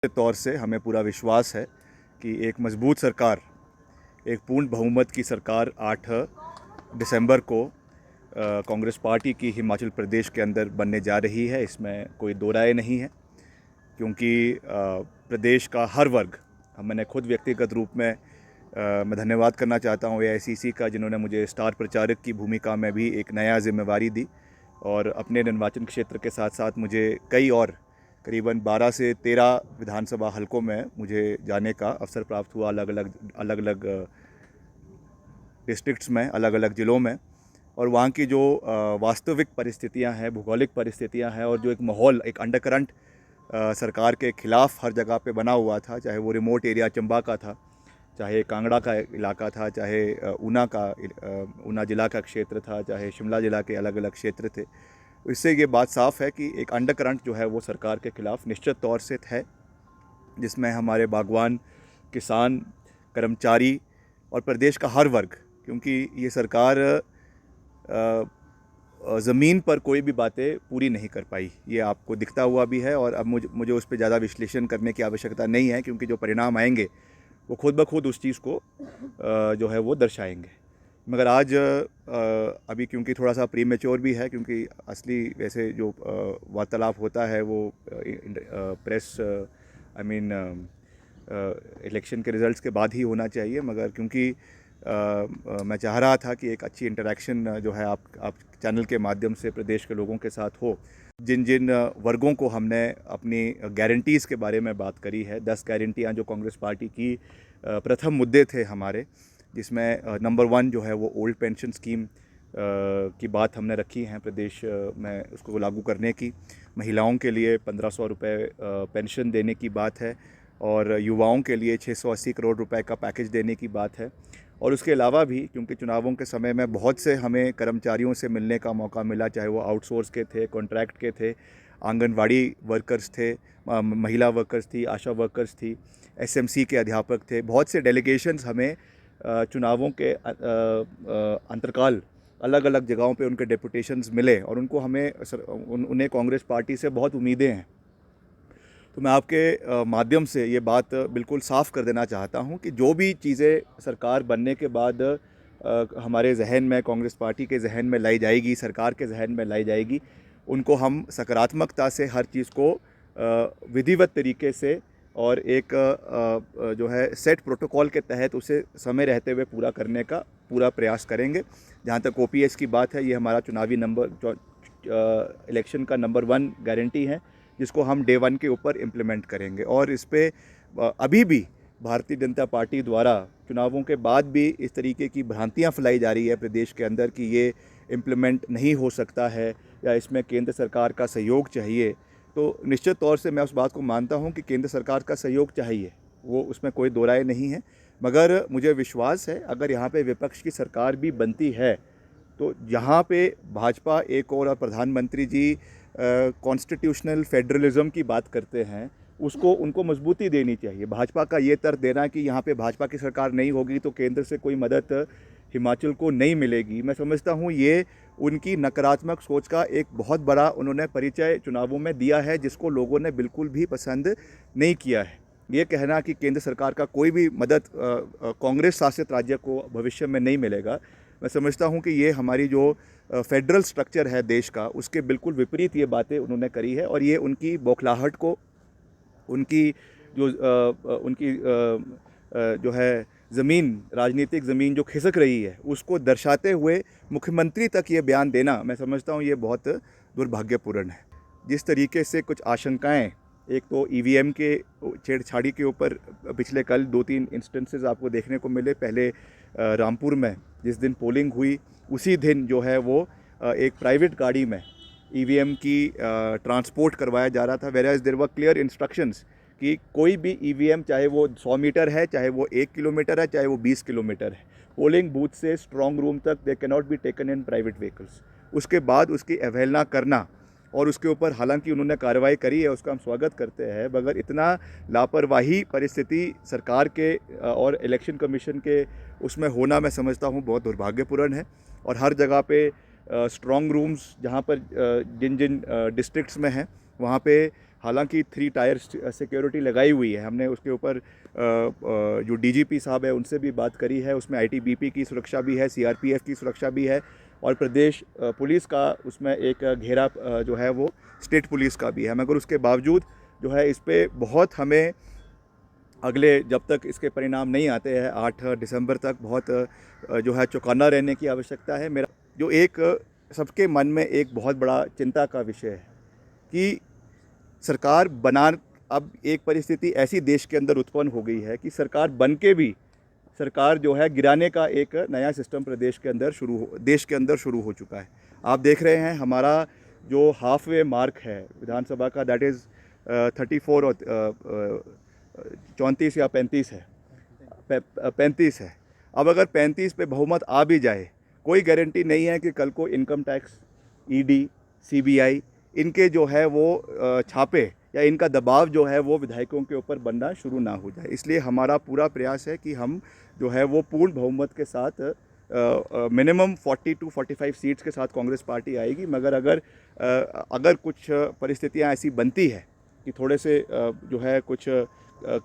के तौर से हमें पूरा विश्वास है कि एक मजबूत सरकार, एक पूर्ण बहुमत की सरकार 8 दिसंबर को कांग्रेस पार्टी की हिमाचल प्रदेश के अंदर बनने जा रही है। इसमें कोई दो राय नहीं है, क्योंकि प्रदेश का हर वर्ग, मैंने खुद व्यक्तिगत रूप में मैं धन्यवाद करना चाहता हूँ AICC का, जिन्होंने मुझे स्टार प्रचारक की भूमिका में भी एक नया जिम्मेवारी दी और अपने निर्वाचन क्षेत्र के साथ साथ मुझे कई और करीबन 12 से 13 विधानसभा हलकों में मुझे जाने का अवसर प्राप्त हुआ, अलग अलग डिस्ट्रिक्ट्स में, अलग अलग ज़िलों में। और वहाँ की जो वास्तविक परिस्थितियाँ हैं, भौगोलिक परिस्थितियाँ हैं, और जो एक माहौल, एक अंडरकरंट सरकार के ख़िलाफ़ हर जगह पे बना हुआ था, चाहे वो रिमोट एरिया चंबा का था, चाहे कांगड़ा का इलाका था, चाहे ऊना ज़िला का क्षेत्र था, चाहे शिमला ज़िला के अलग अलग क्षेत्र थे। इससे ये बात साफ़ है कि एक अंडरकरंट जो है वो सरकार के ख़िलाफ़ निश्चित तौर से है, जिसमें हमारे बागवान, किसान, कर्मचारी और प्रदेश का हर वर्ग, क्योंकि ये सरकार ज़मीन पर कोई भी बातें पूरी नहीं कर पाई, ये आपको दिखता हुआ भी है। और अब मुझे उस पर ज़्यादा विश्लेषण करने की आवश्यकता नहीं है, क्योंकि जो परिणाम आएंगे वो खुद ब खुद उस चीज़ को जो है वो दर्शाएंगे। मगर आज अभी क्योंकि थोड़ा सा प्रीमेच्योर भी है, क्योंकि असली वैसे जो वार्तालाप होता है वो प्रेस इलेक्शन के रिज़ल्ट्स के बाद ही होना चाहिए, मगर क्योंकि मैं चाह रहा था कि एक अच्छी इंटरेक्शन जो है आप चैनल के माध्यम से प्रदेश के लोगों के साथ हो। जिन जिन वर्गों को हमने अपनी गारंटीज़ के बारे में बात करी है, 10 गारंटियाँ जो कांग्रेस पार्टी की प्रथम मुद्दे थे हमारे, जिसमें नंबर 1 जो है वो ओल्ड पेंशन स्कीम की बात हमने रखी है प्रदेश में उसको लागू करने की। महिलाओं के लिए 1500 रुपये पेंशन देने की बात है, और युवाओं के लिए 680 करोड़ रुपए का पैकेज देने की बात है। और उसके अलावा भी, क्योंकि चुनावों के समय में बहुत से हमें कर्मचारियों से मिलने का मौका मिला, चाहे वो आउटसोर्स के थे, कॉन्ट्रैक्ट के थे, आंगनवाड़ी वर्कर्स थे, महिला वर्कर्स थी, आशा वर्कर्स थी, SMC के अध्यापक थे, बहुत से डेलीगेशंस हमें चुनावों के अंतरकाल अलग अलग जगहों पे उनके डेपुटेशंस मिले, और उन्हें कांग्रेस पार्टी से बहुत उम्मीदें हैं। तो मैं आपके माध्यम से ये बात बिल्कुल साफ़ कर देना चाहता हूँ कि जो भी चीज़ें सरकार बनने के बाद हमारे जहन में, कांग्रेस पार्टी के जहन में लाई जाएगी, सरकार के जहन में लाई जाएगी, उनको हम सकारात्मकता से हर चीज़ को विधिवत तरीके से और एक जो है सेट प्रोटोकॉल के तहत उसे समय रहते हुए पूरा करने का पूरा प्रयास करेंगे। जहाँ तक OPS की बात है, ये हमारा चुनावी इलेक्शन का नंबर 1 गारंटी है, जिसको हम डे 1 के ऊपर इम्प्लीमेंट करेंगे। और इस पे अभी भी भारतीय जनता पार्टी द्वारा चुनावों के बाद भी इस तरीके की भ्रांतियां फैलाई जा रही है प्रदेश के अंदर कि ये इम्प्लीमेंट नहीं हो सकता है या इसमें केंद्र सरकार का सहयोग चाहिए। तो निश्चित तौर से मैं उस बात को मानता हूं कि केंद्र सरकार का सहयोग चाहिए, वो उसमें कोई दो राय नहीं है। मगर मुझे विश्वास है, अगर यहाँ पे विपक्ष की सरकार भी बनती है तो यहाँ पे भाजपा एक और प्रधानमंत्री जी कॉन्स्टिट्यूशनल फेडरलिज्म की बात करते हैं, उनको मजबूती देनी चाहिए। भाजपा का ये तर्क देना कि यहाँ पे भाजपा की सरकार नहीं होगी तो केंद्र से कोई मदद हिमाचल को नहीं मिलेगी, मैं समझता हूँ ये उनकी नकारात्मक सोच का एक बहुत बड़ा उन्होंने परिचय चुनावों में दिया है, जिसको लोगों ने बिल्कुल भी पसंद नहीं किया है। ये कहना कि केंद्र सरकार का कोई भी मदद कांग्रेस शासित राज्य को भविष्य में नहीं मिलेगा, मैं समझता हूँ कि ये हमारी जो फेडरल स्ट्रक्चर है देश का, उसके बिल्कुल विपरीत ये बातें उन्होंने करी है। और ये उनकी बौखलाहट को, उनकी जो है ज़मीन, राजनीतिक ज़मीन जो खिसक रही है, उसको दर्शाते हुए मुख्यमंत्री तक ये बयान देना, मैं समझता हूँ ये बहुत दुर्भाग्यपूर्ण है। जिस तरीके से कुछ आशंकाएं, एक तो EVM के छेड़छाड़ी के ऊपर पिछले कल 2-3 इंस्टेंसेस आपको देखने को मिले। पहले रामपुर में जिस दिन पोलिंग हुई, उसी दिन जो है वो एक प्राइवेट गाड़ी में EVM की ट्रांसपोर्ट करवाया जा रहा था, whereas there were clear instructions कि कोई भी EVM, चाहे वो 100 मीटर है, चाहे वो 1 किलोमीटर है, चाहे वो 20 किलोमीटर है, पोलिंग बूथ से स्ट्रॉन्ग रूम तक they can not be taken in private vehicles. उसके बाद उसकी अवहेलना करना, और उसके ऊपर हालांकि उन्होंने कार्रवाई करी है, उसका हम स्वागत करते हैं, मगर इतना लापरवाही परिस्थिति सरकार के और इलेक्शन कमीशन के उसमें होना, मैं समझता हूँ बहुत दुर्भाग्यपूर्ण है। और हर जगह पे स्ट्रॉन्ग रूम्स, जहाँ पर जिन जिन डिस्ट्रिक्ट्स में हैं, वहाँ पे हालांकि 3 टायर सिक्योरिटी लगाई हुई है हमने, उसके ऊपर जो डीजीपी साहब है उनसे भी बात करी है, उसमें आईटीबीपी की सुरक्षा भी है, सीआरपीएफ की सुरक्षा भी है और प्रदेश पुलिस का उसमें एक घेरा जो है वो स्टेट पुलिस का भी है। मगर उसके बावजूद जो है इस पर बहुत हमें अगले जब तक इसके परिणाम नहीं आते हैं 8 दिसंबर तक बहुत जो है चौकन्ना रहने की आवश्यकता है। मेरा जो एक सबके मन में एक बहुत बड़ा चिंता का विषय है कि सरकार अब एक परिस्थिति ऐसी देश के अंदर उत्पन्न हो गई है कि सरकार बन के भी सरकार जो है गिराने का एक नया सिस्टम देश के अंदर शुरू हो चुका है। आप देख रहे हैं हमारा जो हाफ वे मार्क है विधानसभा का, दैट इज़ 34 और 34 या 35 है, 35 है। अब अगर 35 पे बहुमत आ भी जाए, कोई गारंटी नहीं है कि कल को इनकम टैक्स, ईडी, सीबीआई इनके जो है वो छापे या इनका दबाव जो है वो विधायकों के ऊपर बनना शुरू ना हो जाए। इसलिए हमारा पूरा प्रयास है कि हम जो है वो पूर्ण बहुमत के साथ मिनिमम 40 to 45 सीट्स के साथ कांग्रेस पार्टी आएगी। मगर अगर कुछ परिस्थितियां ऐसी बनती है कि थोड़े से जो है कुछ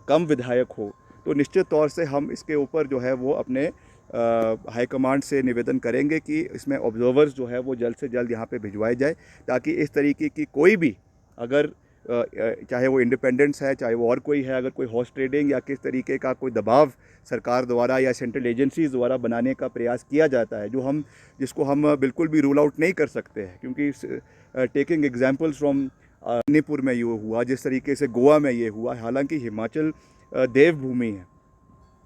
कम विधायक हो, तो निश्चित तौर से हम इसके ऊपर जो है वो अपने हाईकमांड से निवेदन करेंगे कि इसमें ऑब्जर्वर्स जो है वो जल्द से जल्द यहाँ पे भिजवाए जाए, ताकि इस तरीके की कोई भी अगर चाहे वो इंडिपेंडेंस है, चाहे वो और कोई है, अगर कोई हॉर्स ट्रेडिंग या किस तरीके का कोई दबाव सरकार द्वारा या सेंट्रल एजेंसीज द्वारा बनाने का प्रयास किया जाता है, जिसको हम बिल्कुल भी रूल आउट नहीं कर सकते हैं। क्योंकि टेकिंग एग्जांपल्स फ्रॉम मणिपुर में ये हुआ, जिस तरीके से गोवा में ये हुआ, हालांकि हिमाचल देवभूमि है,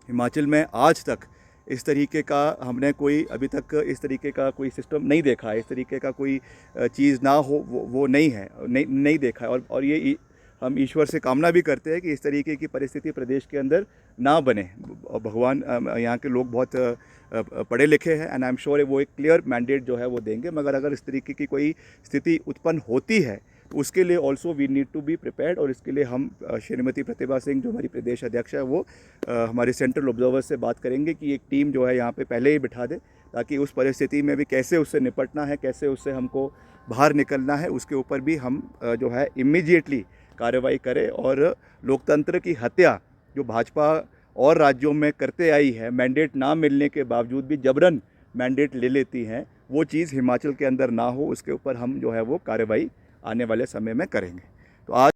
हिमाचल में आज तक इस तरीके का हमने कोई अभी तक इस तरीके का कोई सिस्टम नहीं देखा है, इस तरीके का कोई चीज़ ना हो वो नहीं है, नहीं देखा है। और ये हम ईश्वर से कामना भी करते हैं कि इस तरीके की परिस्थिति प्रदेश के अंदर ना बने। भगवान, यहाँ के लोग बहुत पढ़े लिखे हैं एंड आई एम श्योर वो एक क्लियर मैंडेट जो है वो देंगे। मगर अगर इस तरीके की कोई स्थिति उत्पन्न होती है तो उसके लिए also we need to be prepared. और इसके लिए हम श्रीमती प्रतिभा सिंह जो हमारी प्रदेश अध्यक्ष है वो हमारे सेंट्रल ऑब्जर्वर से बात करेंगे कि एक टीम जो है यहाँ पे पहले ही बिठा दे, ताकि उस परिस्थिति में भी कैसे उससे निपटना है, कैसे उससे हमको बाहर निकलना है, उसके ऊपर भी हम जो है इमीडिएटली कार्रवाई करें। और लोकतंत्र की हत्या जो भाजपा और राज्यों में करते आई है, मैंडेट ना मिलने के बावजूद भी जबरन मैंडेट ले लेती हैं, वो चीज़ हिमाचल के अंदर ना हो, उसके ऊपर हम जो है वो कार्रवाई आने वाले समय में करेंगे। तो आज